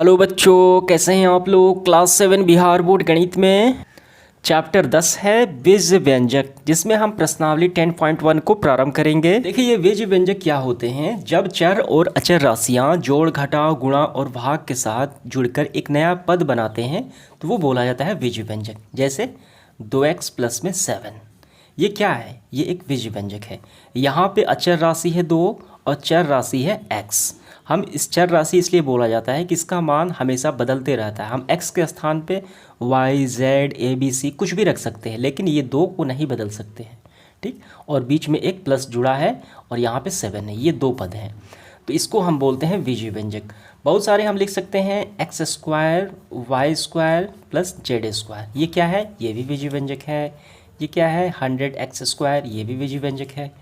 Hello बच्चों, कैसे हैं आप लोग। क्लास 7 बिहार बोर्ड गणित में चैप्टर 10 है बीज व्यंजक, जिसमें हम प्रश्नावली 10.1 को प्रारंभ करेंगे। देखिए, ये बीज व्यंजक क्या होते हैं। जब चर और अचर राशियां जोड़ घटाव गुणा और भाग के साथ जुड़कर एक नया पद बनाते हैं तो वो बोला जाता है बीज व्यंजक। जैसे 2x प्लस में 7, ये क्या है, ये एक बीज व्यंजक है। यहाँ पे अचर राशि है 2 और चर राशि है x। हम इस चर राशि इसलिए बोला जाता है कि इसका मान हमेशा बदलते रहता है। हम x के स्थान पे y, z, a, b, c कुछ भी रख सकते हैं, लेकिन ये 2 को नहीं बदल सकते हैं। ठीक, और बीच में एक प्लस जुड़ा है और यहाँ पे 7 है। ये 2 पद हैं, तो इसको हम बोलते हैं बीजीय व्यंजक। बहुत सारे हम लिख सकते हैं x square Y square plus Z square. ये क्या है, ये भी बीजीय व्यंजक है। ये क्या है, 100x स्क्वायर, ये भी बीजीय व्यंजक है।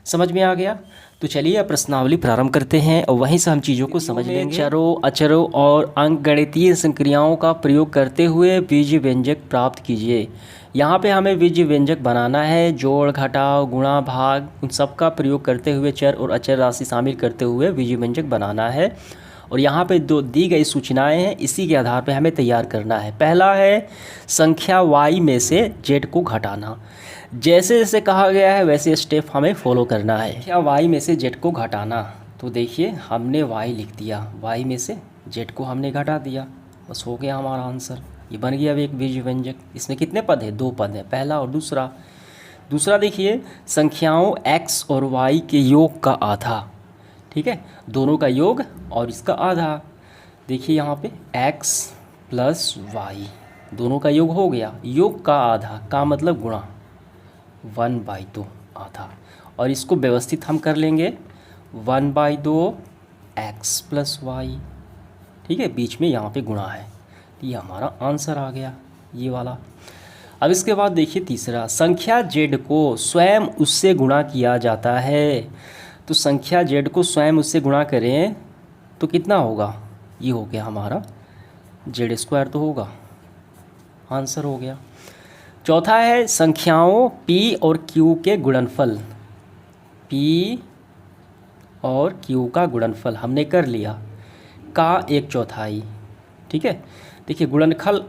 समझ में आ गया। तो चलिए अब प्रश्नावली प्रारंभ करते हैं और वहीं से हम चीज़ों को समझ लेंगे। चरों, अचरों और अंकगणितीय संक्रियाओं का प्रयोग करते हुए बीजीय व्यंजक प्राप्त कीजिए। यहाँ पे हमें बीजीय व्यंजक बनाना है। जोड़, घटाव, गुणा, भाग, उन सब का प्रयोग करते हुए चर और अचर राशि शामिल करते हुए बीजीय व्यंजक बनाना है। और यहाँ पे दो दी गई सूचनाएं हैं, इसी के आधार पे हमें तैयार करना है। पहला है संख्या y में से z को घटाना। जैसे जैसे कहा गया है वैसे स्टेप हमें फॉलो करना है। संख्या y में से z को घटाना, तो देखिए हमने y लिख दिया, y में से z को हमने घटा दिया, बस हो गया हमारा आंसर। ये बन गया अब एक बीजीय व्यंजक। इसमें कितने पद है, 2 पद है, पहला और दूसरा। दूसरा देखिए संख्याओं x और y के योग का आधा। ठीक है, दोनों का योग और इसका आधा। देखिए यहाँ पे x प्लस वाई, दोनों का योग हो गया, योग का आधा का मतलब गुणा 1/2 आधा। और इसको व्यवस्थित हम कर लेंगे 1/2 x प्लस वाई। ठीक है, बीच में यहाँ पे गुणा है, ये हमारा आंसर आ गया ये वाला। अब इसके बाद देखिए तीसरा, संख्या z को स्वयं उससे गुणा किया जाता है। तो संख्या z को स्वयं उससे गुणा करें तो कितना होगा, ये हो गया हमारा जेड स्क्वायर, तो होगा, आंसर हो गया। चौथा है संख्याओं p और q के गुणनफल। p और q का गुणनफल हमने कर लिया, का 1/4। ठीक है, देखिए गुणनफल,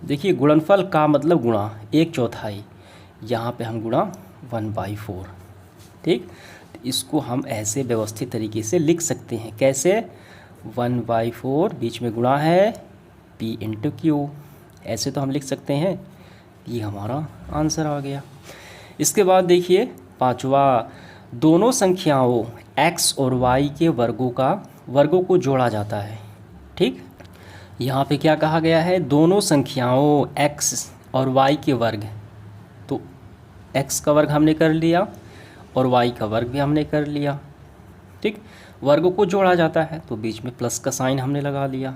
देखिए गुणनफल का मतलब गुणा 1/4, यहाँ पे हम गुणा 1/4। ठीक, इसको हम ऐसे व्यवस्थित तरीके से लिख सकते हैं। कैसे, 1/4 बीच में गुणा है p इंटू क्यू, ऐसे तो हम लिख सकते हैं। ये हमारा आंसर आ गया। इसके बाद देखिए पांचवा, दोनों संख्याओं x और y के वर्गों को जोड़ा जाता है। ठीक, यहाँ पे क्या कहा गया है, दोनों संख्याओं x और y के वर्ग, तो x का वर्ग हमने कर लिया और y का वर्ग भी हमने कर लिया। ठीक, वर्गों को जोड़ा जाता है तो बीच में प्लस का साइन हमने लगा लिया,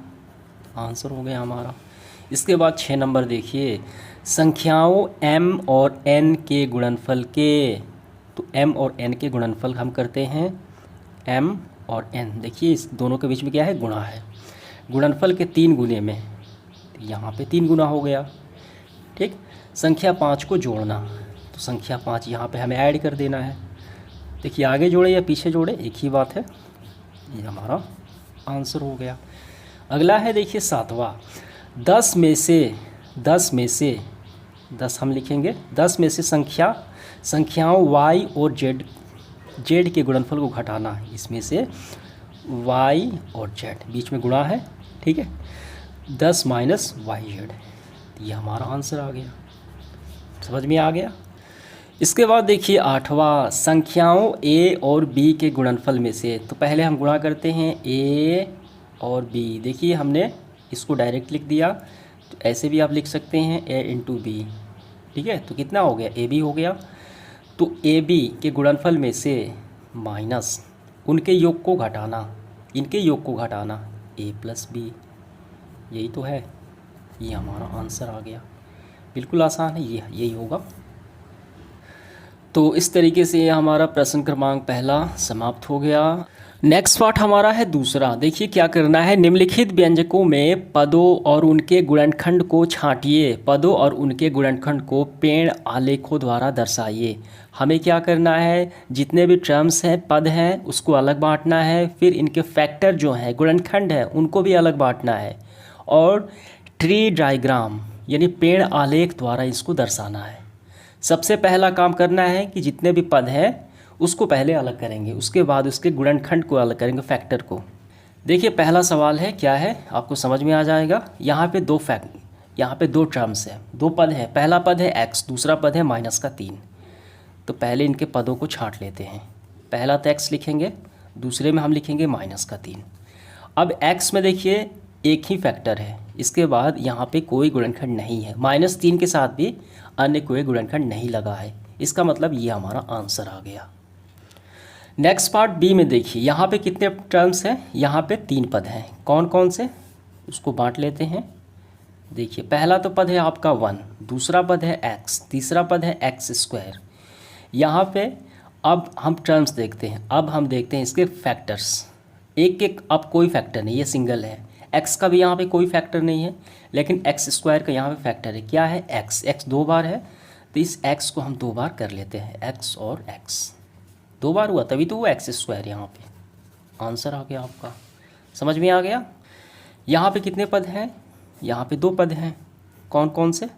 आंसर हो गया हमारा। इसके बाद 6 नंबर देखिए, संख्याओं m और n के गुणनफल के। तो m और n के गुणनफल हम करते हैं m और n। देखिए इस दोनों के बीच में क्या है, गुणा है, गुणनफल के 3 गुने में, तो यहाँ पे 3 गुना हो गया। ठीक, संख्या 5 को जोड़ना, तो संख्या 5 यहाँ पे हमें ऐड कर देना है। देखिए आगे जोड़े या पीछे जोड़े एक ही बात है, ये हमारा आंसर हो गया। अगला है देखिए 7वां, 10 में से 10 हम लिखेंगे, 10 में से संख्याओं y और z के गुणनफल को घटाना। इसमें से y और z बीच में गुणा है, ठीक है, 10 माइनस yz, ये हमारा आंसर आ गया। समझ में आ गया। इसके बाद देखिए 8वां, संख्याओं a और b के गुणनफल में से। तो पहले हम गुणा करते हैं a और b। देखिए हमने इसको डायरेक्ट लिख दिया, तो ऐसे भी आप लिख सकते हैं a इंटू बी। ठीक है, तो कितना हो गया, ab हो गया। तो ab के गुणनफल में से माइनस उनके योग को घटाना, इनके योग को घटाना a प्लस b, यही तो है, ये हमारा आंसर आ गया। बिल्कुल आसान है, ये यही होगा। तो इस तरीके से ये हमारा प्रश्न क्रमांक पहला समाप्त हो गया। नेक्स्ट पार्ट हमारा है दूसरा। देखिए क्या करना है, निम्नलिखित व्यंजकों में पदों और उनके गुणनखंड को छांटिए। पदों और उनके गुणनखंड को पेड़ आलेखों द्वारा दर्शाइए। हमें क्या करना है, जितने भी टर्म्स हैं, पद हैं, उसको अलग बांटना है, फिर इनके फैक्टर जो हैं, गुणनखंड हैं, उनको भी अलग बांटना है, और ट्री डायग्राम यानी पेड़ आलेख द्वारा इसको दर्शाना है। सबसे पहला काम करना है कि जितने भी पद हैं उसको पहले अलग करेंगे, उसके बाद उसके गुणनखंड को अलग करेंगे, फैक्टर को। देखिए पहला सवाल है, क्या है आपको समझ में आ जाएगा। यहाँ पे दो टर्म्स हैं, दो पद हैं। पहला पद है x, दूसरा पद है -3। तो पहले इनके पदों को छांट लेते हैं। पहला तो x लिखेंगे, दूसरे में हम लिखेंगे -3। अब x में देखिए एक ही फैक्टर है, इसके बाद यहाँ पे कोई गुणनखंड नहीं है। -3 के साथ भी अन्य कोई गुणनखंड नहीं लगा है, इसका मतलब ये हमारा आंसर आ गया। नेक्स्ट पार्ट बी में देखिए, यहाँ पे कितने टर्म्स हैं, यहाँ पे 3 पद हैं। कौन कौन से, उसको बांट लेते हैं। देखिए पहला तो पद है आपका 1, दूसरा पद है x, तीसरा पद है x²। यहाँ पे अब हम टर्म्स देखते हैं, अब हम देखते हैं इसके फैक्टर्स। एक अब कोई फैक्टर नहीं, ये सिंगल है। x का भी यहाँ पे कोई फैक्टर नहीं है, लेकिन x² का यहाँ पे फैक्टर है। क्या है, x 2 बार है, तो इस x को हम 2 बार कर लेते हैं। x और x 2 बार हुआ, तभी तो वो x²। यहाँ पे आंसर आ गया आपका, समझ में आ गया। यहाँ पे कितने पद हैं, यहाँ पे 2 पद हैं। कौन कौन से,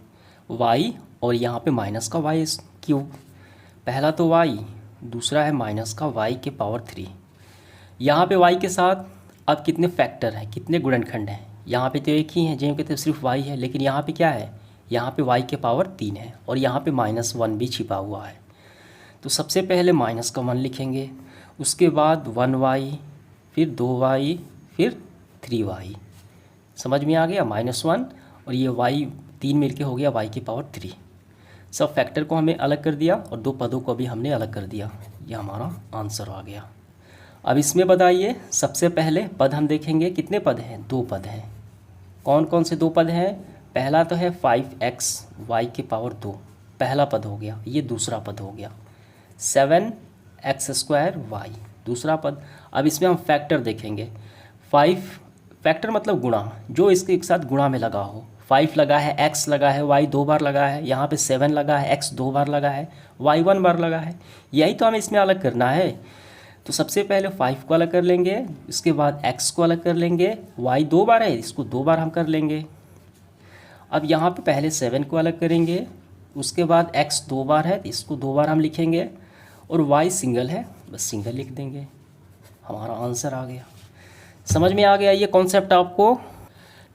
y और यहाँ पे -y3। पहला तो y, दूसरा है -y⁻3। यहाँ पे y के साथ अब कितने फैक्टर हैं, कितने गुणनखंड हैं। यहाँ पे तो एक ही है, जिनके तो सिर्फ y है, लेकिन यहाँ पे क्या है, यहाँ पे y⁻3 है, और यहाँ पे -1 भी छिपा हुआ है। तो सबसे पहले -1 लिखेंगे, उसके बाद 1y, फिर 2y, फिर 3y। समझ में आ गया, -1 और ये y 3 मिलके हो गया y⁻3। सब फैक्टर को हमें अलग कर दिया और 2 पदों को भी हमने अलग कर दिया। ये हमारा आंसर आ गया। अब इसमें बताइए, सबसे पहले पद हम देखेंगे, कितने पद हैं, 2 पद हैं। कौन कौन से 2 पद हैं, पहला तो है 5x y⁻2, पहला पद हो गया। ये दूसरा पद हो गया 7x² y, दूसरा पद। अब इसमें हम फैक्टर देखेंगे। 5 फैक्टर मतलब गुणा, जो इसके एक साथ गुणा में लगा हो। 5 लगा है, x लगा है, y 2 बार लगा है, यहाँ पे 7 लगा है, x 2 बार लगा है, y 1 बार लगा है। यही तो हमें इसमें अलग करना है। तो सबसे पहले 5 को अलग कर लेंगे, इसके बाद x को अलग कर लेंगे। y 2 बार है, इसको 2 बार हम कर लेंगे। अब यहाँ पे पहले 7 को अलग करेंगे, उसके बाद x 2 बार है, इसको 2 बार हम लिखेंगे, और y सिंगल है, बस सिंगल लिख देंगे। हमारा आंसर आ गया। समझ में आ गया ये कॉन्सेप्ट आपको।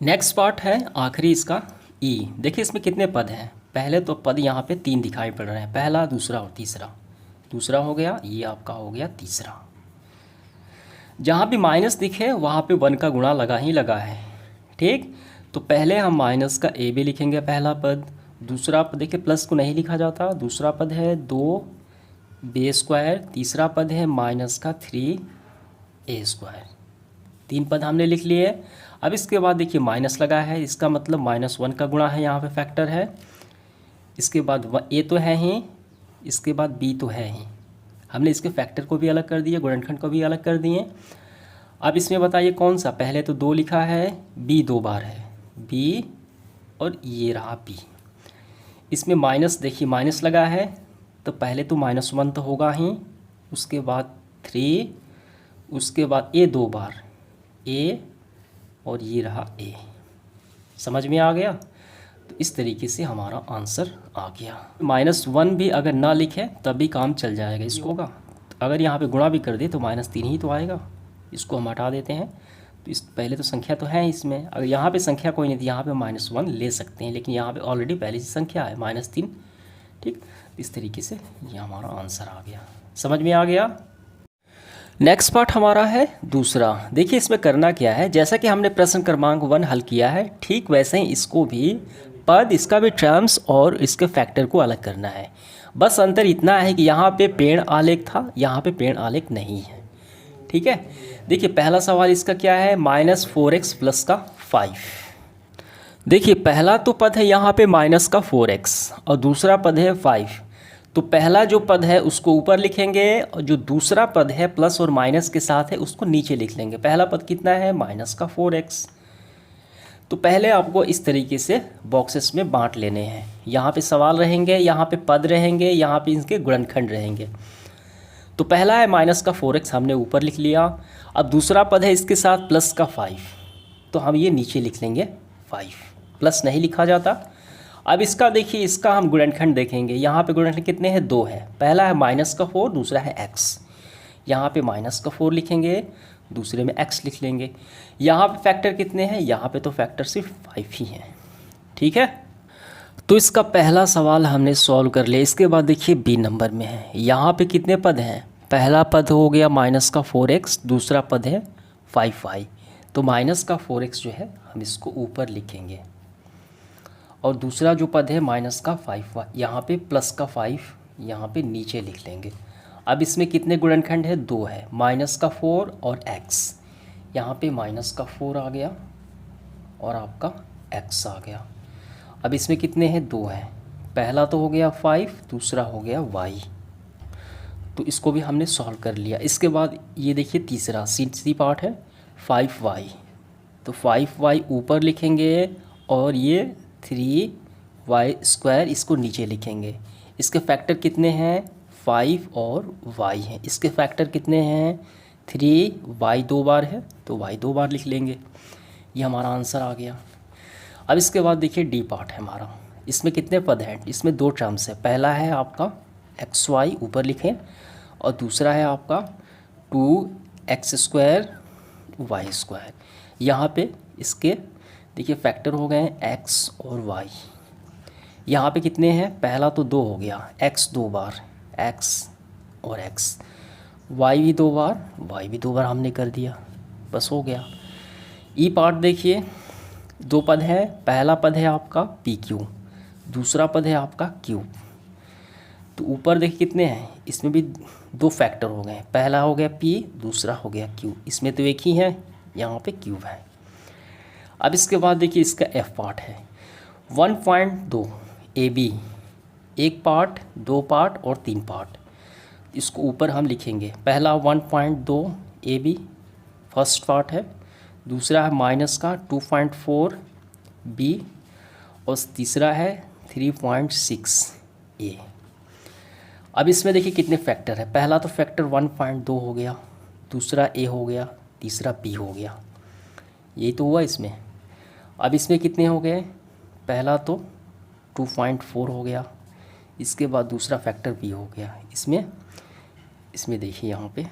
नेक्स्ट पार्ट है आखिरी इसका ई। देखिए इसमें कितने पद हैं। पहले तो पद यहाँ पे 3 दिखाई पड़ रहे हैं, पहला, दूसरा और तीसरा। दूसरा हो गया, ये आपका हो गया तीसरा। जहाँ भी माइनस दिखे वहाँ पे 1 का गुणा लगा ही लगा है, ठीक। तो पहले हम माइनस का ए भी लिखेंगे, पहला पद। दूसरा पद देखिए प्लस को नहीं लिखा जाता, दूसरा पद है 2b², तीसरा पद है -3a²। 3 पद हमने लिख लिए। अब इसके बाद देखिए माइनस लगा है, इसका मतलब -1 का गुणा है, यहाँ पे फैक्टर है। इसके बाद ए तो है ही, इसके बाद बी तो है ही। हमने इसके फैक्टर को भी अलग कर दिए, गुणनखंड को भी अलग कर दिए। अब इसमें बताइए कौन सा, पहले तो 2 लिखा है, बी 2 बार है, बी, और ये रहा बी। इसमें माइनस देखिए माइनस लगा है, तो पहले तो -1 तो होगा ही, उसके बाद 3, उसके बाद ए 2 बार, ए, और ये रहा ए। समझ में आ गया। तो इस तरीके से हमारा आंसर आ गया। -1 भी अगर ना लिखे तब भी काम चल जाएगा इसको होगा। तो अगर यहाँ पे गुणा भी कर दे तो -3 ही तो आएगा। इसको हम हटा देते हैं। तो इस पहले तो संख्या तो है इसमें, अगर यहाँ पे संख्या कोई नहीं थी, यहाँ पे -1 ले सकते हैं, लेकिन यहाँ पे ऑलरेडी पहले से संख्या है -3, ठीक। इस तरीके से ये हमारा आंसर आ गया। समझ में आ गया। नेक्स्ट पार्ट हमारा है दूसरा। देखिए इसमें करना क्या है, जैसा कि हमने प्रश्न क्रमांक 1 हल किया है, ठीक वैसे ही इसको भी पद, इसका भी टर्म्स और इसके फैक्टर को अलग करना है। बस अंतर इतना है कि यहाँ पे पेड़ आलेख था, यहाँ पे पेड़ आलेख नहीं है, ठीक है। देखिए पहला सवाल इसका क्या है, -4x + का 5। देखिए पहला तो पद है यहाँ पे -4x और दूसरा पद है 5। तो पहला जो पद है उसको ऊपर लिखेंगे और जो दूसरा पद है प्लस और माइनस के साथ है उसको नीचे लिख लेंगे। पहला पद कितना है, माइनस का 4x। तो पहले आपको इस तरीके से बॉक्सेस में बांट लेने हैं। यहाँ पे सवाल रहेंगे, यहाँ पे पद रहेंगे, यहाँ पे इनके गुणनखंड रहेंगे। तो पहला है माइनस का 4x, हमने ऊपर लिख लिया। अब दूसरा पद है इसके साथ प्लस का 5, तो हम ये नीचे लिख लेंगे 5, प्लस नहीं लिखा जाता। अब इसका देखिए, इसका हम गुणनखंड देखेंगे। यहाँ पे गुणनखंड कितने हैं, 2 है। पहला है माइनस का 4, दूसरा है x। यहाँ पे माइनस का 4 लिखेंगे, दूसरे में x लिख लेंगे। यहाँ पे फैक्टर कितने हैं, यहाँ पे तो फैक्टर सिर्फ 5 ही हैं। ठीक है, तो इसका पहला सवाल हमने सॉल्व कर लिया। इसके बाद देखिए बी नंबर में है, यहाँ पे कितने पद हैं। पहला पद हो गया माइनस का 4x, दूसरा पद है 5y। तो माइनस का 4x जो है हम इसको ऊपर लिखेंगे और दूसरा जो पद है माइनस का 5y, यहाँ पे प्लस का 5 यहाँ पे नीचे लिख लेंगे। अब इसमें कितने गुणनखंड है, 2 है, माइनस का 4 और x। यहाँ पे माइनस का 4 आ गया और आपका x आ गया। अब इसमें कितने हैं, 2 है। पहला तो हो गया 5, दूसरा हो गया y। तो इसको भी हमने सॉल्व कर लिया। इसके बाद ये देखिए तीसरा सी पार्ट है 5y। तो 5y ऊपर लिखेंगे और ये 3y² इसको नीचे लिखेंगे। इसके फैक्टर कितने हैं, 5 और y हैं। इसके फैक्टर कितने हैं, 3y 2 बार है तो y 2 बार लिख लेंगे। ये हमारा आंसर आ गया। अब इसके बाद देखिए डी पार्ट है हमारा। इसमें कितने पद हैं, इसमें 2 टर्म्स है। पहला है आपका xy ऊपर लिखें और दूसरा है आपका 2x² y²। यहाँ पे इसके देखिए फैक्टर हो गए हैं x और y। यहाँ पे कितने हैं, पहला तो 2 हो गया, x 2 बार, x और x, y भी 2 बार, y भी 2 बार हमने कर दिया, बस हो गया। ई पार्ट देखिए 2 पद है। पहला पद है आपका PQ, दूसरा पद है आपका Q। तो ऊपर देखिए कितने हैं, इसमें भी 2 फैक्टर हो गए। पहला हो गया P, दूसरा हो गया Q। इसमें तो एक ही है, यहाँ पे Q है। अब इसके बाद देखिए इसका F पार्ट है 1.2 AB, 1 पार्ट, 2 पार्ट और 3 पार्ट। इसको ऊपर हम लिखेंगे। पहला 1.2 AB फर्स्ट पार्ट है, दूसरा है माइनस का 2.4 B और तीसरा है 3.6 A। अब इसमें देखिए कितने फैक्टर है। पहला तो फैक्टर 1.2 हो गया, दूसरा A हो गया, तीसरा B हो गया। यही तो हुआ इसमें। अब इसमें कितने हो गए, पहला तो 2.4 हो गया, इसके बाद दूसरा फैक्टर B हो गया। इसमें देखिए यहाँ पे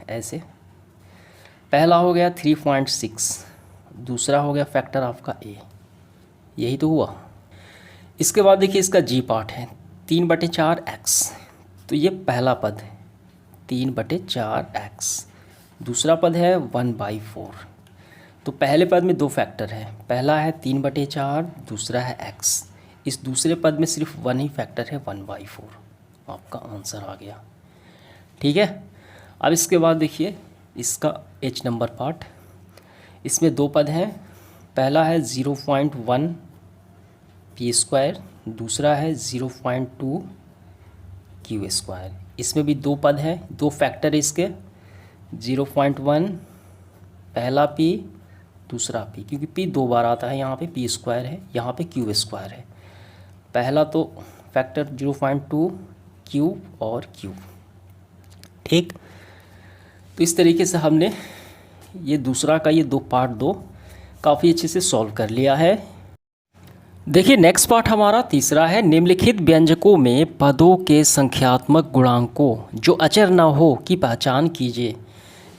ऐसे, पहला हो गया 3.6, दूसरा हो गया फैक्टर आपका A। यही तो हुआ। इसके बाद देखिए इसका G पार्ट है 3/4 x। तो ये पहला पद है 3/4 x, दूसरा पद है 1/4। तो पहले पद में 2 फैक्टर है, पहला है 3/4, दूसरा है x। इस दूसरे पद में सिर्फ 1 ही फैक्टर है 1/4। आपका आंसर आ गया। ठीक है, अब इसके बाद देखिए इसका H नंबर पार्ट। इसमें 2 पद हैं, पहला है 0.1 P², दूसरा है 0.2 Q²। इसमें भी 2 पद हैं, 2 फैक्टर है इसके, 0.1 पहला P, दूसरा P, क्योंकि P 2 बार आता है। यहाँ पे P² है, यहाँ पे Q² है। पहला तो फैक्टर 0.2 Q और Q। ठीक, तो इस तरीके से हमने ये दूसरा का ये 2 पार्ट 2 काफ़ी अच्छे से सॉल्व कर लिया है। देखिए नेक्स्ट पार्ट हमारा तीसरा है, निम्नलिखित व्यंजकों में पदों के संख्यात्मक गुणांकों जो अचर न हो की पहचान कीजिए।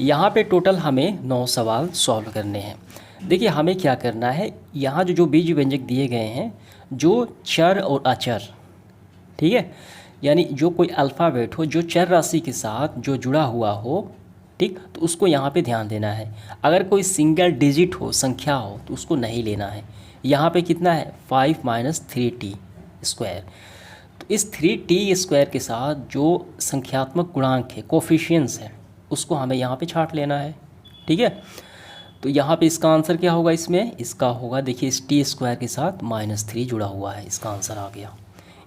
यहाँ पे टोटल हमें 9 सवाल सॉल्व करने हैं। देखिए हमें क्या करना है, यहाँ जो बीज व्यंजक दिए गए हैं जो चर और अचर, ठीक है, यानी जो कोई अल्फ़ाबेट हो जो चर राशि के साथ जो जुड़ा हुआ हो, ठीक, तो उसको यहाँ पे ध्यान देना है। अगर कोई सिंगल डिजिट हो, संख्या हो, तो उसको नहीं लेना है। यहाँ पे कितना है 5 - 3t²। तो इस 3t² के साथ जो संख्यात्मक गुणांक है, कोफिशिएंट्स है, उसको हमें यहाँ पे छांट लेना है। ठीक है, तो यहाँ पे इसका आंसर क्या होगा, इसमें इसका होगा देखिए इस t² के साथ -3 जुड़ा हुआ है, इसका आंसर आ गया।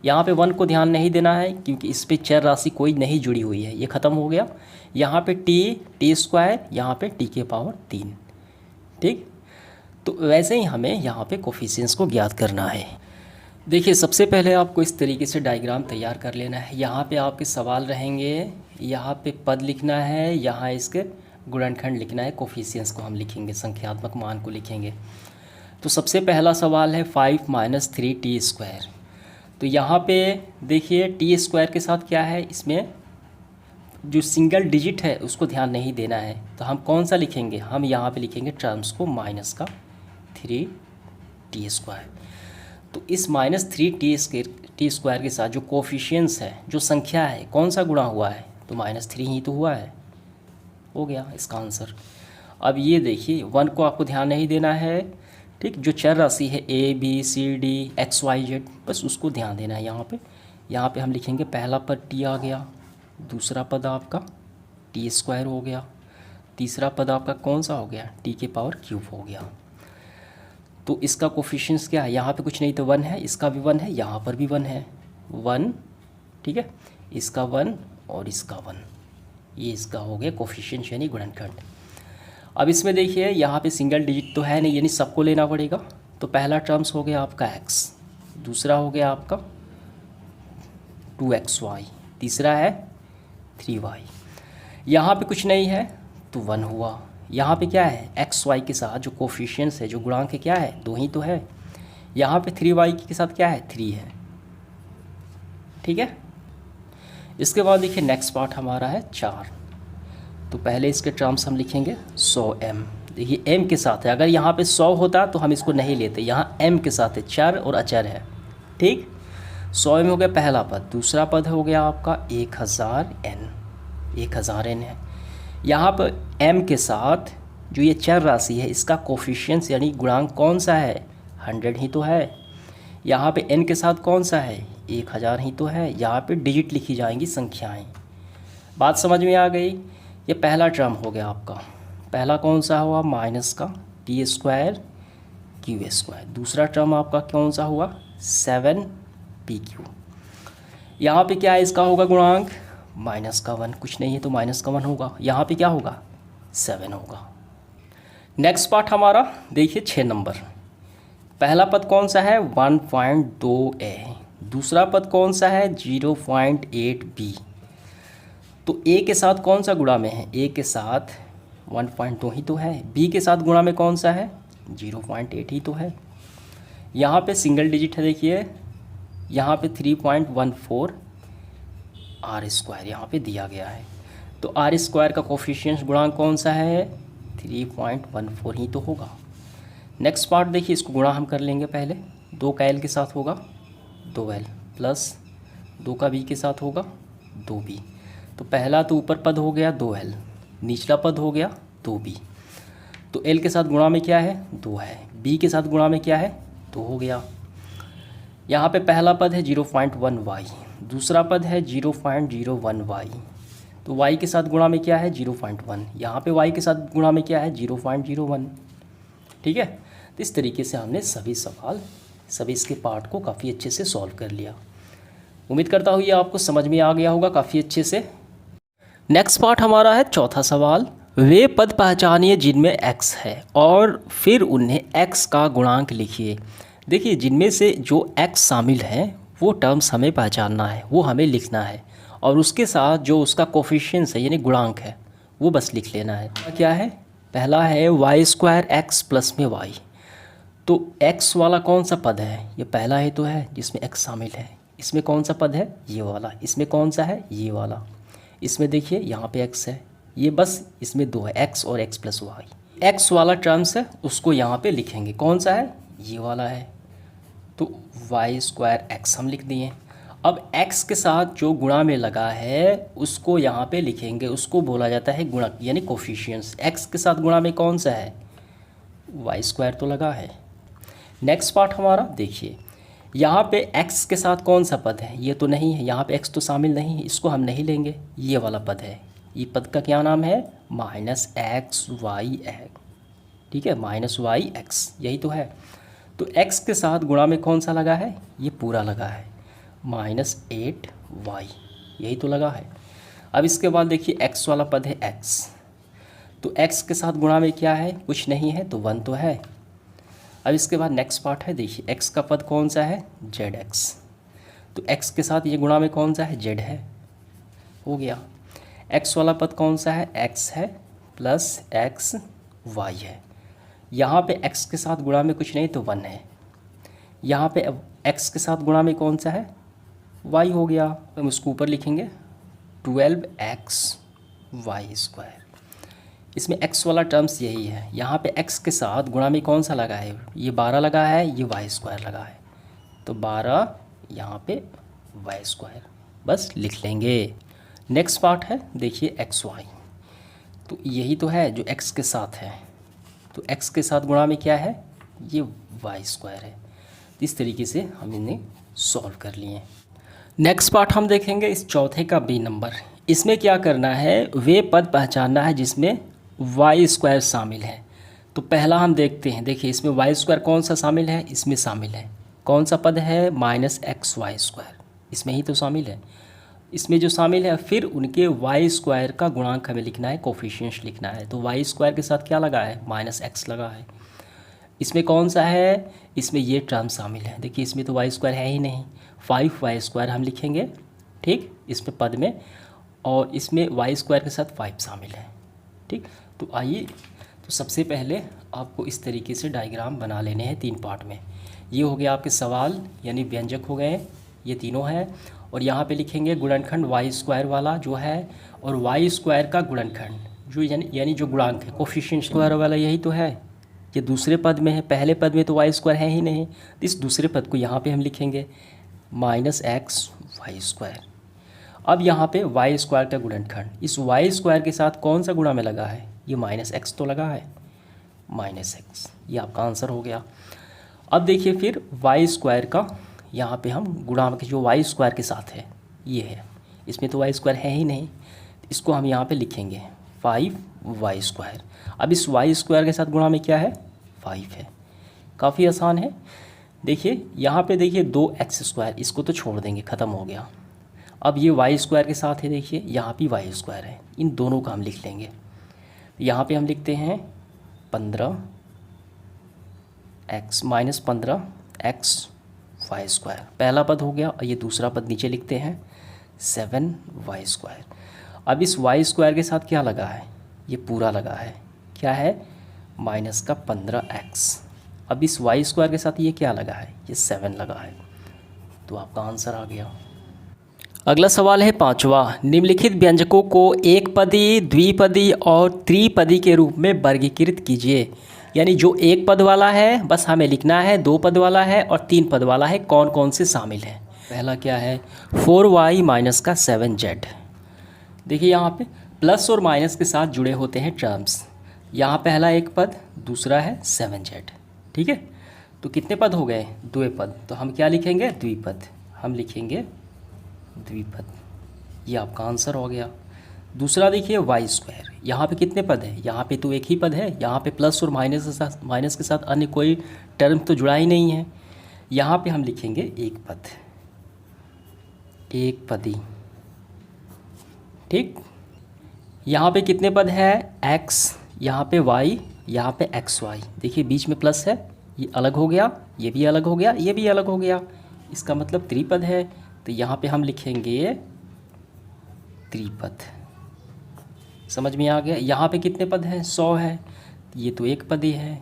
यहाँ पे 1 को ध्यान नहीं देना है क्योंकि इस पे चर राशि कोई नहीं जुड़ी हुई है, ये ख़त्म हो गया। यहाँ पे टी स्क्वायर, यहाँ पे टी के पावर 3। ठीक, तो वैसे ही हमें यहाँ पे कोफिशिएंट्स को ज्ञात करना है। देखिए सबसे पहले आपको इस तरीके से डायग्राम तैयार कर लेना है। यहाँ पे आपके सवाल रहेंगे, यहाँ पे पद लिखना है, यहाँ इसके गुणनखंड लिखना है, कोफिशिएंट्स को हम लिखेंगे, संख्यात्मक मान को लिखेंगे। तो सबसे पहला सवाल है 5 - 3 टी स्क्वायर। तो यहाँ पे देखिए टी स्क्वायर के साथ क्या है, इसमें जो सिंगल डिजिट है उसको ध्यान नहीं देना है, तो हम कौन सा लिखेंगे, हम यहाँ पे लिखेंगे टर्म्स को माइनस का 3 टी स्क्वायर। तो इस -3 टी स्क्वायर के साथ जो कोफिशिएंट्स है, जो संख्या है, कौन सा गुणा हुआ है, तो -3 ही तो हुआ है, हो गया इसका आंसर। अब ये देखिए 1 को आपको ध्यान नहीं देना है, ठीक, जो चर राशि है ABCD XYZ, बस उसको ध्यान देना है। यहाँ पे हम लिखेंगे पहला पद टी आ गया, दूसरा पद आपका टी स्क्वायर हो गया, तीसरा पद आपका कौन सा हो गया, टी के पावर क्यूब हो गया। तो इसका कोफिशिएंट्स क्या है, यहाँ पे कुछ नहीं तो 1 है, इसका भी 1 है, यहाँ पर भी 1 है, 1, ठीक है, इसका 1 और इसका 1, ये इसका हो गया कोफिशिएंट यानी गुणनखंड। अब इसमें देखिए यहाँ पे सिंगल डिजिट तो है नहीं, यानी सबको लेना पड़ेगा। तो पहला टर्म्स हो गया आपका x, दूसरा हो गया आपका 2xy, तीसरा है 3y। यहाँ पे कुछ नहीं है तो 1 हुआ। यहाँ पे क्या है, xy के साथ जो कोफिशिएंट्स है, जो गुणांक है, क्या है, 2 ही तो है। यहाँ पे 3y के साथ क्या है, 3 है, ठीक है। इसके बाद देखिए नेक्स्ट पार्ट हमारा है 4। तो पहले इसके टर्म्स हम लिखेंगे 100m। देखिए m के साथ है, अगर यहाँ पे 100 होता तो हम इसको नहीं लेते, यहाँ m के साथ है, चर और अचर है, ठीक। 100m हो गया पहला पद, दूसरा पद हो गया आपका 1000n, 1000n है। यहाँ पर m के साथ जो ये चर राशि है, इसका कोफिशिएंट्स यानी गुणांक कौन सा है, 100 ही तो है। यहाँ पे n के साथ कौन सा है, 1000 ही तो है। यहाँ पे डिजिट लिखी जाएंगी, संख्याएं। बात समझ में आ गई। ये पहला टर्म हो गया आपका, पहला कौन सा हुआ, माइनस का टी स्क्वायर क्यू स्क्वायर। दूसरा टर्म आपका कौन सा हुआ, 7pq। यहाँ पे क्या है, इसका होगा गुणांक -1, कुछ नहीं है तो -1 होगा। यहाँ पे क्या होगा, 7 होगा। नेक्स्ट पार्ट हमारा देखिए 6 नंबर। पहला पद कौन सा है, 1.2a, दूसरा पद कौन सा है, 0.8b। तो a के साथ कौन सा गुणा में है, a के साथ 1.2 ही तो है, b के साथ गुणा में कौन सा है, 0.8 ही तो है। यहाँ पे सिंगल डिजिट है, देखिए यहाँ पे 3.14 आर स्क्वायर यहाँ पे दिया गया है। तो आर स्क्वायर का कोफिशिएंट गुणांक कौन सा है, 3.14 ही तो होगा। नेक्स्ट पार्ट देखिए, इसको गुणा हम कर लेंगे। पहले 2 का l के साथ होगा 2l प्लस 2 का b के साथ होगा 2b। तो पहला तो ऊपर पद हो गया 2l, निचला पद हो गया 2b। तो l के साथ गुणा में क्या है, 2 है, b के साथ गुणा में क्या है, 2 हो गया। यहाँ पे पहला पद है 0.1y, दूसरा पद है 0.01y। तो y के साथ गुणा में क्या है, 0.1। यहाँ पे y के साथ गुणा में क्या है, 0.01, ठीक है। तो इस तरीके से हमने सभी इसके पार्ट को काफ़ी अच्छे से सॉल्व कर लिया। उम्मीद करता हूँ ये आपको समझ में आ गया होगा काफ़ी अच्छे से। नेक्स्ट पार्ट हमारा है चौथा सवाल। वे पद पहचानिए जिनमें x है और फिर उन्हें x का गुणांक लिखिए। देखिए जिनमें से जो x शामिल है वो टर्म्स हमें पहचानना है, वो हमें लिखना है, और उसके साथ जो उसका कोफिशिएंट्स है यानी गुणांक है वो बस लिख लेना है। क्या है, पहला है y² x प्लस में y। तो x वाला कौन सा पद है, ये पहला ही तो है जिसमें x शामिल है। इसमें कौन सा पद है, ये वाला। इसमें कौन सा है, ये वाला। इसमें देखिए यहाँ पे x है, ये बस इसमें 2 है, x और x प्लस y। x वाला टर्म्स है उसको यहाँ पे लिखेंगे, कौन सा है, ये वाला है। तो y² x हम लिख दिए। अब x के साथ जो गुणा में लगा है उसको यहाँ पे लिखेंगे, उसको बोला जाता है गुणक यानी कोफिशिएंट्स। x के साथ गुणा में कौन सा है, y² तो लगा है। नेक्स्ट पार्ट हमारा देखिए, यहाँ पे x के साथ कौन सा पद है, ये तो नहीं है, यहाँ पे x तो शामिल नहीं है, इसको हम नहीं लेंगे। ये वाला पद है, ये पद का क्या नाम है, -xyx, ठीक है, -yx, यही तो है। तो x के साथ गुणा में कौन सा लगा है, ये पूरा लगा है। -8y, यही तो लगा है। अब इसके बाद देखिए x वाला पद है x, तो x के साथ गुणा में क्या है, कुछ नहीं है तो 1 तो है। अब इसके बाद नेक्स्ट पार्ट है, देखिए x का पद कौन सा है, zx, तो x के साथ ये गुणा में कौन सा है, z है, हो गया। x वाला पद कौन सा है, x है प्लस x y है। यहाँ पे x के साथ गुणा में कुछ नहीं तो 1 है। यहाँ पे x के साथ गुणा में कौन सा है, y हो गया, हम इसको ऊपर लिखेंगे 12xy²। इसमें x वाला टर्म्स यही है। यहाँ पे x के साथ गुणा में कौन सा लगा है, ये 12 लगा है, ये y² लगा है, तो 12 यहाँ पे y², बस लिख लेंगे। नेक्स्ट पार्ट है, देखिए xy, तो यही तो है जो x के साथ है, तो x के साथ गुणा में क्या है, ये y² है। इस तरीके से हम इन्हें सॉल्व कर लिए। नेक्स्ट पार्ट हम देखेंगे इस चौथे का बी नंबर। इसमें क्या करना है, वे पद पहचानना है जिसमें y² शामिल है। तो पहला हम देखते हैं, देखिए इसमें y² कौन सा शामिल है, इसमें शामिल है, कौन सा पद है, -xy², इसमें ही तो शामिल है। इसमें जो शामिल है फिर उनके y² का गुणांक हमें लिखना है, कोफिशिएंट्स लिखना है। तो y² के साथ क्या लगा है, -x लगा है। इसमें कौन सा है, इसमें ये टर्म शामिल है, देखिए इसमें तो y² है ही नहीं, 5y² हम लिखेंगे, ठीक, इसमें पद में, और इसमें y² के साथ 5 शामिल है, ठीक। तो आइए, तो सबसे पहले आपको इस तरीके से डायग्राम बना लेने हैं 3 पार्ट में। ये हो गया आपके सवाल, यानी व्यंजक हो गए, ये तीनों हैं, और यहाँ पे लिखेंगे गुणनखंड y² वाला जो है, और y² का गुणनखंड जो यानी जो गुणांक है, कोफिशिएंट स्क्वायर वाला, यही तो है। ये दूसरे पद में है, पहले पद में तो y² है ही नहीं, तो इस दूसरे पद को यहाँ पे हम लिखेंगे -xy²। अब यहाँ पे y² का गुणनखंड, इस y² के साथ कौन सा गुणा में लगा है, ये -x तो लगा है, -x, ये आपका आंसर हो गया। अब देखिए फिर y² का यहाँ पे हम गुणा में जो y² के साथ है ये है, इसमें तो y² है ही नहीं, इसको हम यहाँ पे लिखेंगे 5y²। अब इस y² के साथ गुणा में क्या है, 5 है, काफ़ी आसान है। देखिए यहाँ पे देखिए 2x², इसको तो छोड़ देंगे, ख़त्म हो गया। अब ये y² के साथ है, देखिए यहाँ भी y² है, इन दोनों का हम लिख लेंगे। यहाँ पे हम लिखते हैं 15x -15xy², पहला पद हो गया, और ये दूसरा पद नीचे लिखते हैं 7y²। अब इस y² के साथ क्या लगा है, ये पूरा लगा है, क्या है, -15x। अब इस y² के साथ ये क्या लगा है, ये 7 लगा है, तो आपका आंसर आ गया। अगला सवाल है 5वां, निम्नलिखित व्यंजकों को एक पदी, द्विपदी और त्रिपदी के रूप में वर्गीकृत कीजिए। यानी जो एक पद वाला है बस हमें लिखना है, 2 पद वाला है और 3 पद वाला है, कौन कौन से शामिल हैं। पहला क्या है, 4y - का 7z। देखिए यहाँ पे प्लस और माइनस के साथ जुड़े होते हैं टर्म्स। यहाँ पहला एक पद, दूसरा है 7z, ठीक है। तो कितने पद हो गए, 2 पद, तो हम क्या लिखेंगे, द्विपद, हम लिखेंगे द्विपद, ये आपका आंसर हो गया। दूसरा देखिए y², यहाँ पे कितने पद है, यहाँ पे तो एक ही पद है, यहाँ पे प्लस और माइनस के साथ अन्य कोई टर्म तो जुड़ा ही नहीं है, यहाँ पे हम लिखेंगे एक पद, एक पदी, ठीक। यहाँ पे कितने पद है, x, यहाँ पे y, यहाँ पे xy, देखिए बीच में प्लस है, ये अलग हो गया, ये भी अलग हो गया, ये भी अलग हो गया, इसका मतलब त्रिपद है, तो यहाँ पे हम लिखेंगे त्रिपद। समझ में आ गया। यहाँ पे कितने पद हैं, 100 है, ये तो एक पदी है,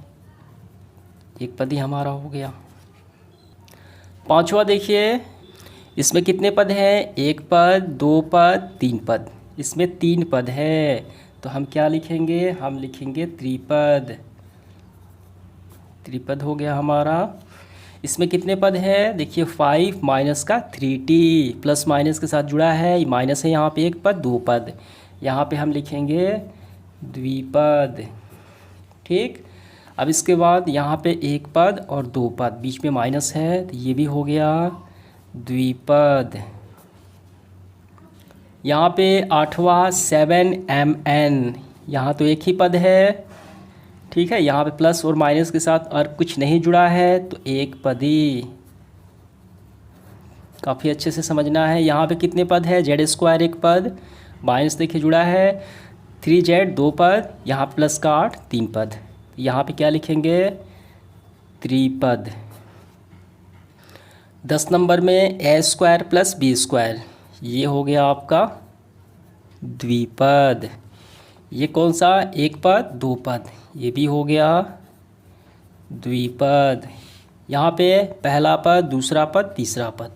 एक पदी हमारा हो गया। 5वां देखिए, इसमें कितने पद हैं, 1 पद, 2 पद, 3 पद, इसमें 3 पद है, तो हम क्या लिखेंगे, हम लिखेंगे त्रिपद, त्रिपद हो गया हमारा। इसमें कितने पद हैं, देखिए 5 माइनस का 3t, प्लस माइनस के साथ जुड़ा है, माइनस है, यहाँ पे एक पद, 2 पद, यहाँ पे हम लिखेंगे द्विपद, ठीक। अब इसके बाद यहाँ पे 1 पद और 2 पद, बीच में माइनस है, तो ये भी हो गया द्विपद। यहाँ पे 8वां 7mn, यहाँ तो एक ही पद है, ठीक है, यहाँ पे प्लस और माइनस के साथ और कुछ नहीं जुड़ा है, तो एक पदी, काफ़ी अच्छे से समझना है। यहाँ पे कितने पद है, जेड स्क्वायर एक पद, माइनस देखिए जुड़ा है 3z 2 पद, यहाँ प्लस का 8 3 पद। यहाँ पे क्या लिखेंगे, त्रिपद। 10 नंबर में ए स्क्वायर प्लस बी स्क्वायर, ये हो गया आपका द्विपद। ये कौन सा, एक पद दो पद, ये भी हो गया द्विपद। यहाँ पे पहला पद, दूसरा पद, तीसरा पद,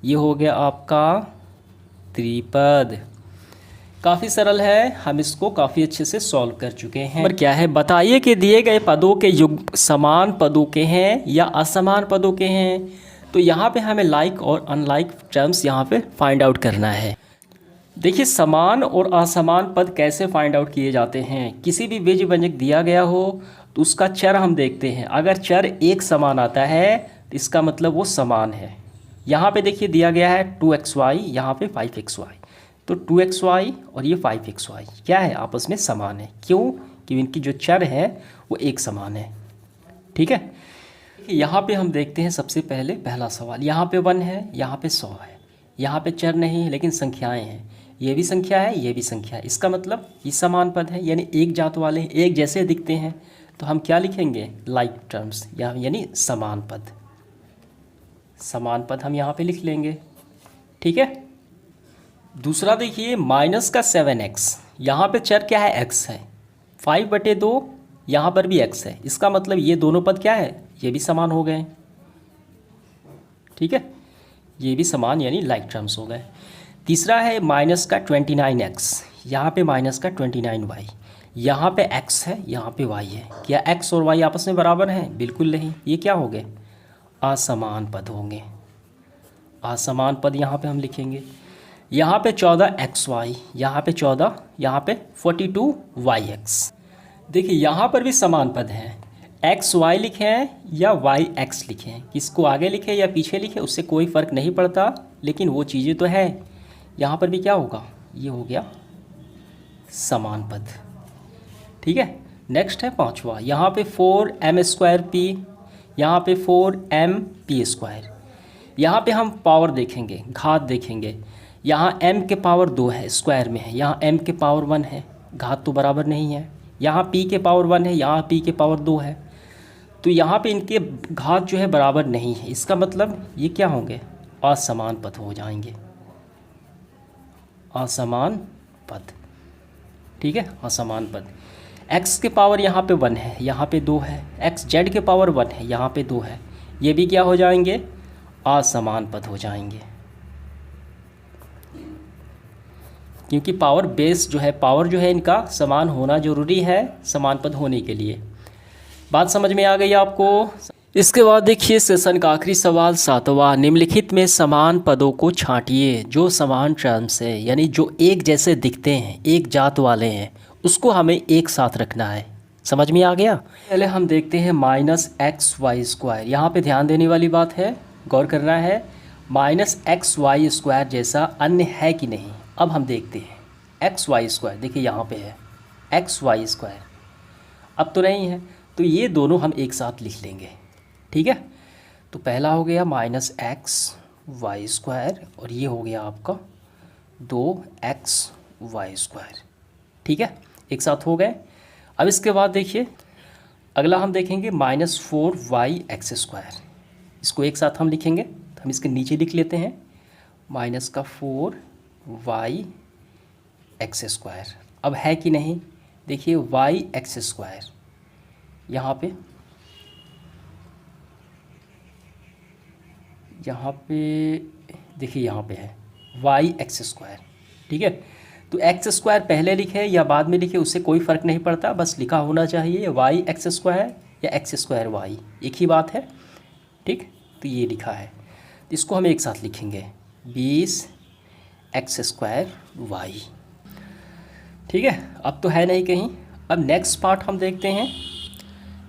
ये हो गया आपका त्रिपद। काफ़ी सरल है, हम इसको काफ़ी अच्छे से सॉल्व कर चुके हैं। पर क्या है, बताइए कि दिए गए पदों के युग्म समान पदों के हैं या असमान पदों के हैं। तो यहाँ पे हमें लाइक और अनलाइक टर्म्स यहाँ पे फाइंड आउट करना है। देखिए समान और असमान पद कैसे फाइंड आउट किए जाते हैं। किसी भी बीज व्यंजक दिया गया हो तो उसका चर हम देखते हैं, अगर चर एक समान आता है तो इसका मतलब वो समान है। यहाँ पे देखिए दिया गया है 2xy, यहाँ पे 5xy, तो 2xy और ये 5xy क्या है, आपस में समान है। क्यों, कि इनकी जो चर है वो एक समान है। ठीक है, यहाँ पे हम देखते हैं सबसे पहले पहला सवाल। यहाँ पे 1 है, यहाँ पे 100 है, यहाँ पे चर नहीं है लेकिन संख्याएं हैं, ये भी संख्या है, ये भी संख्या है। इसका मतलब ये समान पद है, यानी एक जात वाले हैं, एक जैसे दिखते हैं। तो हम क्या लिखेंगे, लाइक टर्म्स, यानी समान पद। समान पद हम यहाँ पे लिख लेंगे। ठीक है, दूसरा देखिए माइनस का 7x, यहाँ पे चर क्या है, x है, 5/2, यहाँ पर भी x है। इसका मतलब ये दोनों पद क्या है, ये भी समान हो गए। ठीक है, ये भी समान यानी लाइक टर्म्स हो गए। तीसरा है माइनस का 29x, यहाँ पे माइनस का 29y, यहाँ पे x है, यहाँ पे y है। क्या x और y आपस में बराबर हैं, बिल्कुल नहीं। ये क्या हो गए, असमान पद होंगे। असमान पद यहाँ पे हम लिखेंगे। यहाँ पे 14xy, यहाँ पे 14, यहाँ पे 42yx। देखिए यहाँ पर भी समान पद हैं, एक्स वाई लिखे हैं या वाई एक्स लिखे हैं, किसको आगे लिखे या पीछे लिखे उससे कोई फ़र्क नहीं पड़ता, लेकिन वो चीज़ें तो है। यहाँ पर भी क्या होगा, ये हो गया समान पद। ठीक है, नेक्स्ट है पांचवा, यहाँ पे 4m²p, यहाँ पे 4mp²। यहाँ पे हम पावर देखेंगे, घात देखेंगे। यहाँ m के पावर 2 है, स्क्वायर में है, यहाँ m के पावर 1 है, घात तो बराबर नहीं है। यहाँ p के पावर 1 है, यहाँ p के पावर 2 है, तो यहाँ पे इनके घात जो है बराबर नहीं है। इसका मतलब ये क्या होंगे, असमान पद हो जाएंगे, असमान पद। ठीक है, असमान पद। x के पावर यहाँ पे 1 है, यहाँ पे 2 है, xz के पावर 1 है, यहाँ पे 2 है, ये भी क्या हो जाएंगे, असमान पद हो जाएंगे। क्योंकि पावर बेस जो है, पावर जो है इनका समान होना जरूरी है समान पद होने के लिए। बात समझ में आ गई आपको। इसके बाद देखिए सेशन का आखिरी सवाल 7वां, निम्नलिखित में समान पदों को छांटिए जो समान टर्म्स है, यानी जो एक जैसे दिखते हैं, एक जात वाले हैं, उसको हमें एक साथ रखना है। समझ में आ गया। पहले हम देखते हैं -xy²। यहाँ पे ध्यान देने वाली बात है, गौर करना है, -xy² जैसा अन्य है कि नहीं। अब हम देखते हैं xy², देखिए यहाँ पे है xy², अब तो नहीं है, तो ये दोनों हम एक साथ लिख लेंगे। ठीक है, तो पहला हो गया -xy² और ये हो गया आपका 2xy²। ठीक है, एक साथ हो गए। अब इसके बाद देखिए अगला हम देखेंगे -4yx²। इसको एक साथ हम लिखेंगे, तो हम इसके नीचे लिख लेते हैं -4yx²। अब है कि नहीं, देखिए yx², यहाँ पे देखिए यहाँ पे है yx²। ठीक है, तो x² पहले लिखे या बाद में लिखे उससे कोई फ़र्क नहीं पड़ता, बस लिखा होना चाहिए yx² या x²y, एक ही बात है। ठीक, तो ये लिखा है, तो इसको हम एक साथ लिखेंगे 20x²y। ठीक है, अब तो है नहीं कहीं। अब नेक्स्ट पार्ट हम देखते हैं,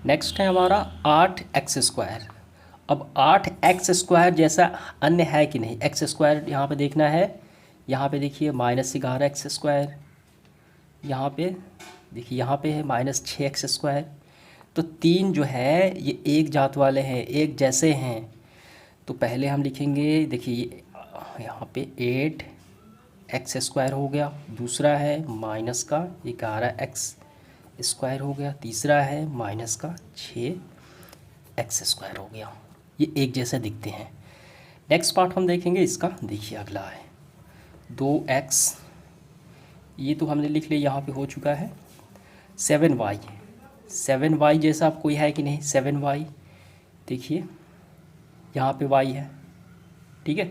नेक्स्ट है हमारा 8x²। अब 8x² जैसा अन्य है कि नहीं, x² यहाँ पे देखना है। यहाँ पे देखिए -11x², यहाँ पे देखिए यहाँ पे है -6x²। तो तीन जो है ये एक जात वाले हैं, एक जैसे हैं, तो पहले हम लिखेंगे, देखिए यहाँ पे 8 एक्स स्क्वायर हो गया, दूसरा है माइनस का 11 एक्स स्क्वायर हो गया, तीसरा है माइनस का 6 एक्स स्क्वायर हो गया। ये एक जैसे दिखते हैं। नेक्स्ट पार्ट हम देखेंगे इसका, देखिए अगला है 2x, ये तो हमने लिख लिया, यहाँ पे हो चुका है 7y। 7y जैसा आप कोई है कि नहीं, 7y देखिए यहाँ पे y है, ठीक है,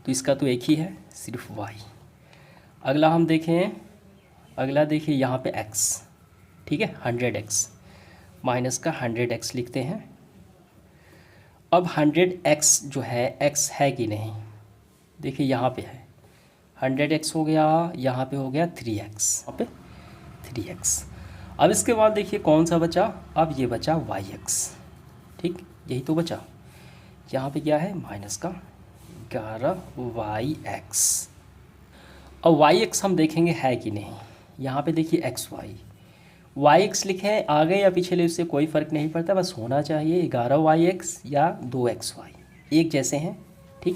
तो इसका तो एक ही है, सिर्फ y। अगला हम देखें, अगला देखिए यहाँ पे x, ठीक है, 100x, माइनस का 100x लिखते हैं। अब 100x जो है x है कि नहीं, देखिए यहाँ पे है 100x हो गया, यहाँ पे हो गया 3x, यहाँ पे 3x। अब इसके बाद देखिए कौन सा बचा, अब ये बचा yx, ठीक, यही तो बचा। यहाँ पे क्या है, माइनस का 11yx। अब yx हम देखेंगे है कि नहीं, यहाँ पे देखिए yx लिखे हैं, आगे या पिछले उससे कोई फ़र्क नहीं पड़ता, बस होना चाहिए 11yx या 2xy, एक जैसे हैं, ठीक।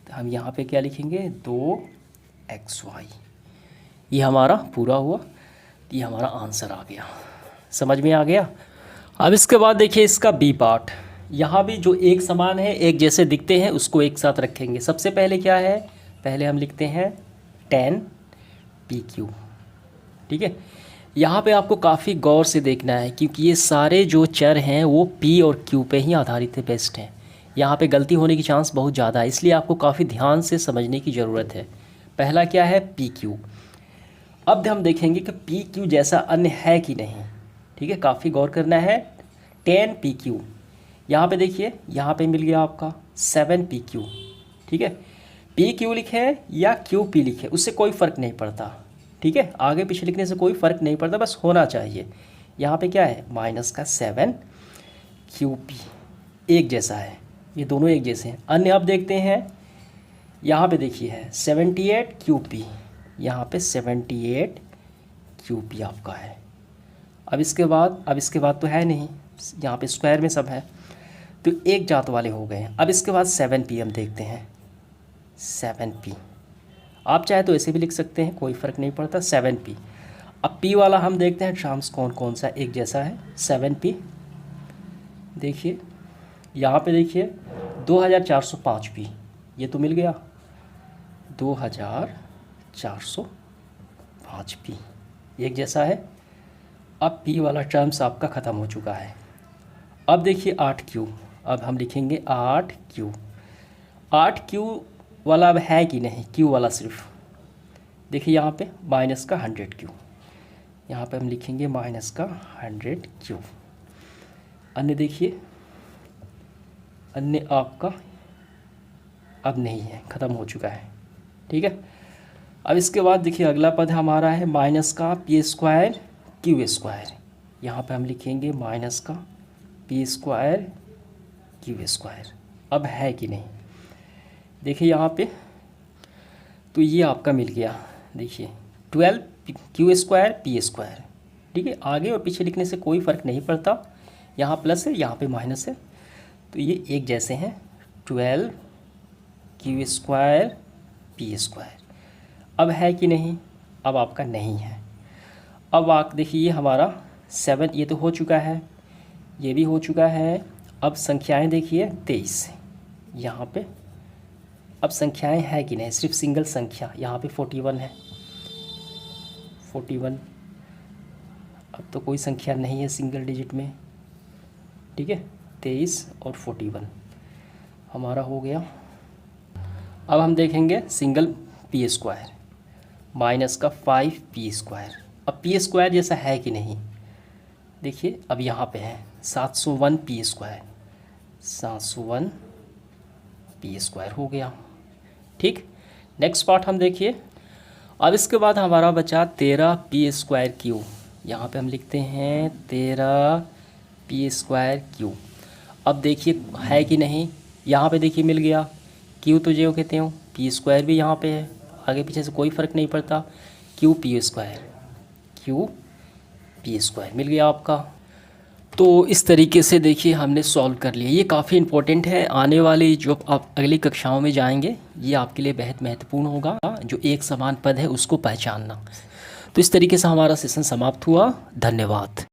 तो हम यहाँ पे क्या लिखेंगे, 2xy। ये हमारा पूरा हुआ, ये हमारा आंसर आ गया, समझ में आ गया। अब इसके बाद देखिए इसका बी पार्ट, यहाँ भी जो एक समान है, एक जैसे दिखते हैं, उसको एक साथ रखेंगे। सबसे पहले क्या है, पहले हम लिखते हैं 10pq, ठीक है। यहाँ पे आपको काफ़ी गौर से देखना है, क्योंकि ये सारे जो चर हैं वो p और q पे ही आधारित है, बेस्ट हैं। यहाँ पे गलती होने की चांस बहुत ज़्यादा है, इसलिए आपको काफ़ी ध्यान से समझने की ज़रूरत है। पहला क्या है, pq। अब हम देखेंगे कि pq जैसा अन्य है कि नहीं, ठीक है, काफ़ी गौर करना है। 10pq, यहाँ पे देखिए, यहाँ पे मिल गया आपका 7pq, ठीक है। pq लिखे या qp लिखे उससे कोई फ़र्क नहीं पड़ता, ठीक है, आगे पीछे लिखने से कोई फ़र्क नहीं पड़ता, बस होना चाहिए। यहाँ पे क्या है, माइनस का 7qp, एक जैसा है, ये दोनों एक जैसे हैं। अन्य अब देखते हैं, यहाँ पे देखिए है 78qp, यहाँ पे 78qp आपका है। अब इसके बाद तो है नहीं, यहाँ पे स्क्वायर में सब है, तो एक जात वाले हो गए हैं। अब इसके बाद 7p हम देखते हैं, 7p आप चाहे तो ऐसे भी लिख सकते हैं, कोई फ़र्क नहीं पड़ता, 7p। अब p वाला हम देखते हैं टर्म्स कौन कौन सा एक जैसा है। 7p देखिए, यहाँ पे देखिए 2405p, ये तो मिल गया 2405p, एक जैसा है। अब p वाला टर्म्स आपका ख़त्म हो चुका है। अब देखिए 8q, अब हम लिखेंगे 8q। 8q वाला अब है कि नहीं, q वाला सिर्फ, देखिए यहाँ पे माइनस का 100q, यहाँ पे हम लिखेंगे माइनस का 100q। अन्य देखिए, अन्य आपका अब नहीं है, ख़त्म हो चुका है, ठीक है। अब इसके बाद देखिए अगला पद हमारा है माइनस का p स्क्वायर q स्क्वायर, यहाँ पे हम लिखेंगे माइनस का p स्क्वायर q स्क्वायर। अब है कि नहीं, देखिए यहाँ पे, तो ये आपका मिल गया, देखिए 12q स्क्वायर p स्क्वायर, ठीक है, आगे और पीछे लिखने से कोई फ़र्क नहीं पड़ता, यहाँ प्लस है यहाँ पे माइनस है, तो ये एक जैसे हैं, 12q स्क्वायर p स्क्वायर। अब है कि नहीं, अब आपका नहीं है। अब आप देखिए ये हमारा 7, ये तो हो चुका है, ये भी हो चुका है। अब संख्याएं देखिए 23, यहाँ पे अब संख्याएं हैं कि नहीं, सिर्फ सिंगल संख्या, यहाँ पे 41 है, 41। अब तो कोई संख्या नहीं है सिंगल डिजिट में, ठीक है, 23 और 41 हमारा हो गया। अब हम देखेंगे सिंगल p स्क्वायर, माइनस का 5p स्क्वायर। अब p स्क्वायर जैसा है कि नहीं, देखिए अब यहाँ पे है 701p स्क्वायर, 701p स्क्वायर हो गया, ठीक। नेक्स्ट पार्ट हम देखिए, अब इसके बाद हमारा बचा 13p स्क्वायर क्यू, यहाँ पे हम लिखते हैं 13p स्क्वायर क्यू। अब देखिए है कि नहीं, यहाँ पे देखिए मिल गया, क्यू तो जो कहते हो, p स्क्वायर भी यहाँ पे है, आगे पीछे से कोई फ़र्क नहीं पड़ता, क्यू p स्क्वायर मिल गया आपका। तो इस तरीके से देखिए हमने सॉल्व कर लिया। ये काफ़ी इंपॉर्टेंट है, आने वाली जो आप अगली कक्षाओं में जाएंगे ये आपके लिए बेहद महत्वपूर्ण होगा, जो एक समान पद है उसको पहचानना। तो इस तरीके से हमारा सेशन समाप्त हुआ। धन्यवाद।